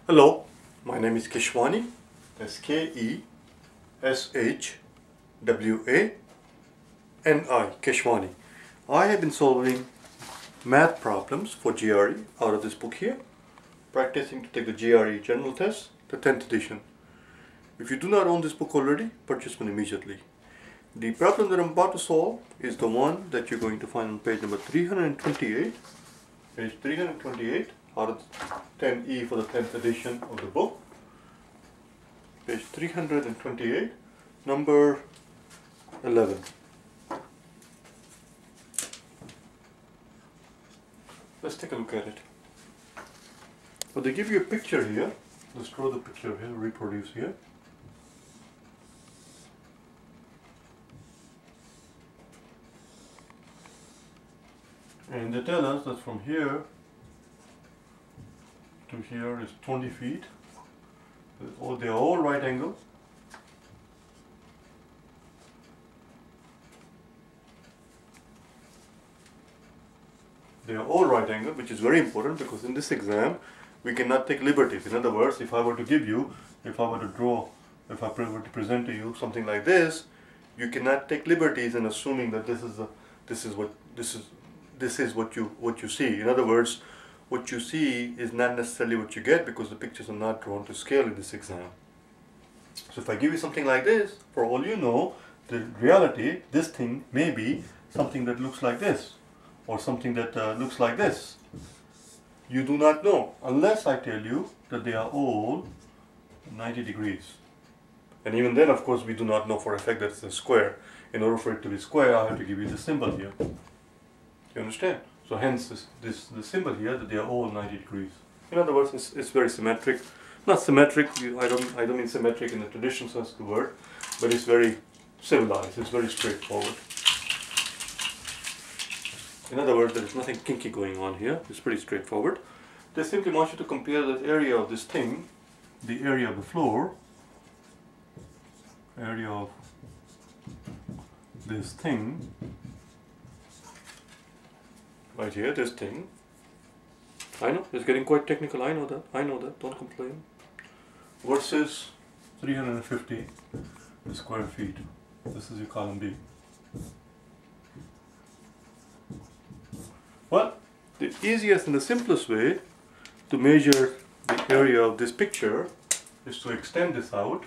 Hello, my name is Keshwani, that's Keshwani, Keshwani. I have been solving math problems for GRE out of this book here, practicing to take the GRE general test, the 10th edition. If you do not own this book already, purchase one immediately. The problem that I'm about to solve is the one that you're going to find on page number 328, page 328 out of 10E for the 10th edition of the book. Page 328, number 11. Let's take a look at it. So they give you a picture here. Let's draw the picture here, reproduce here. And they tell us that from here to here is 20 feet. They are all right angles. They are all right angle, which is very important because in this exam we cannot take liberties. In other words, if I were to present to you something like this, you cannot take liberties in assuming that this is what you see. In other words, what you see is not necessarily what you get because the pictures are not drawn to scale in this exam. So if I give you something like this, for all you know, the reality, this thing may be something that looks like this, or something that looks like this. You do not know unless I tell you that they are all 90 degrees. And even then, of course, we do not know for a fact that it's a square. In order for it to be square, I have to give you the symbol here. You understand? So hence the symbol here that they are all 90 degrees. In other words, it's very symmetric. Not symmetric, I don't mean symmetric in the traditional sense of the word, but it's very civilized, it's very straightforward. In other words, there is nothing kinky going on here, it's pretty straightforward. They simply want you to compare the area of this thing, the area of the floor, area of this thing, right here, this thing. I know, it's getting quite technical, I know that, don't complain. Versus 350 square feet. This is your column B. Well, the easiest and the simplest way to measure the area of this picture is to extend this out,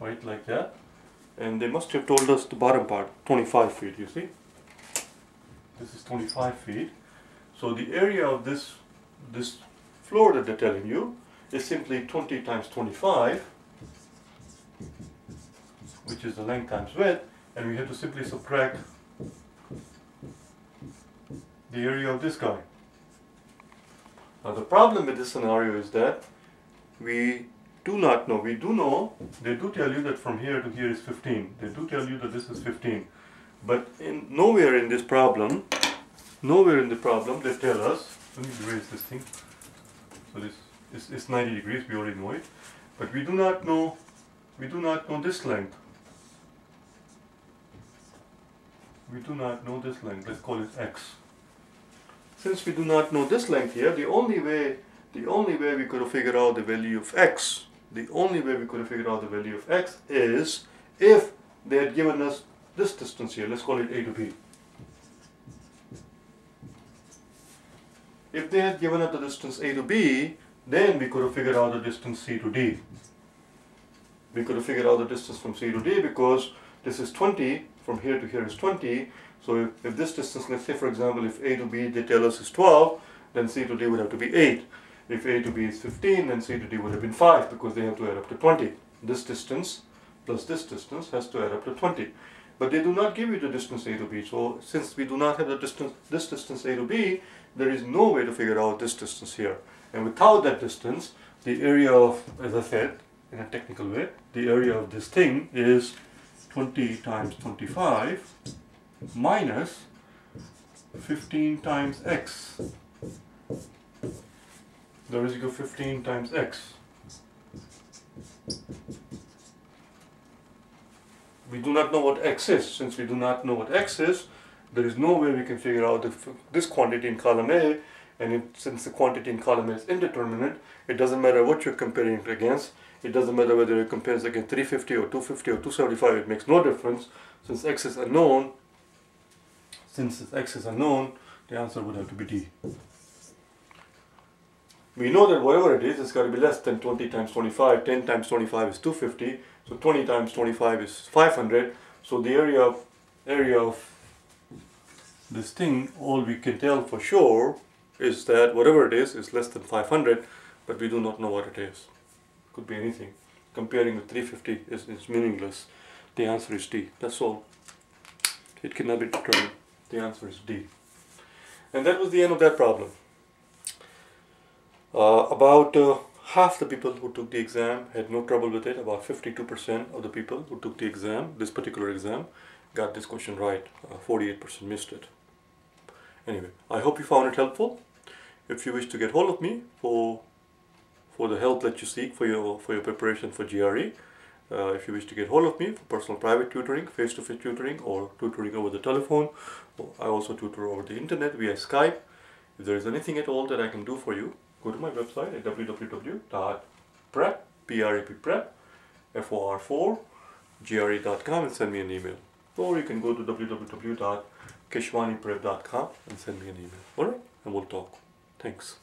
right, like that. And they must have told us the bottom part, 25 feet, you see. This is 25 feet. So the area of this floor that they're telling you is simply 20 times 25, which is the length times width, and we have to simply subtract the area of this guy. Now the problem with this scenario is that we do not know. We do know, they do tell you that from here to here is 15. They do tell you that this is 15. But nowhere in the problem they tell us, let me erase this thing. So this is 90 degrees, we already know it. But we do not know this length. We do not know this length, let's call it x. Since we do not know this length here, the only way we could have figured out the value of x, is if they had given us this distance here, let's call it A to B. If they had given us the distance A to B, then we could have figured out the distance C to D. We could have figured out the distance from C to D because this is 20, from here to here is 20. So if this distance, let's say for example, if A to B they tell us is 12, then C to D would have to be 8. If A to B is 15, then C to D would have been 5 because they have to add up to 20. This distance plus this distance has to add up to 20. But they do not give you the distance A to B. So since we do not have the distance, this distance A to B, there is no way to figure out this distance here. And without that distance, the area of, as I said, in a technical way, the area of this thing is 20 times 25 minus 15 times x. There is equal to 15 times x. We do not know what x is. Since we do not know what x is, there is no way we can figure out if this quantity in column A and since the quantity in column A is indeterminate, it doesn't matter what you're comparing it against. It doesn't matter whether you compare it against 350 or 250 or 275, it makes no difference. Since x is unknown, the answer would have to be D. We know that whatever it is, it's got to be less than 20 times 25. 10 times 25 is 250. So 20 times 25 is 500. So the area of this thing, all we can tell for sure is that whatever it is less than 500, but we do not know what it is. Could be anything. Comparing with 350 is meaningless. The answer is D. That's all. It cannot be determined. The answer is D. And that was the end of that problem. About half the people who took the exam had no trouble with it. About 52% of the people who took the exam, this particular exam, got this question right. 48% missed it. Anyway, I hope you found it helpful. If you wish to get hold of me for the help that you seek for your preparation for GRE, if you wish to get hold of me for personal private tutoring, face-to-face tutoring, or tutoring over the telephone, I also tutor over the internet via Skype. If there is anything at all that I can do for you, go to my website at www.for4gre.com and send me an email. Or you can go to www.KeshwaniPrep.com and send me an email. Alright, and we'll talk. Thanks.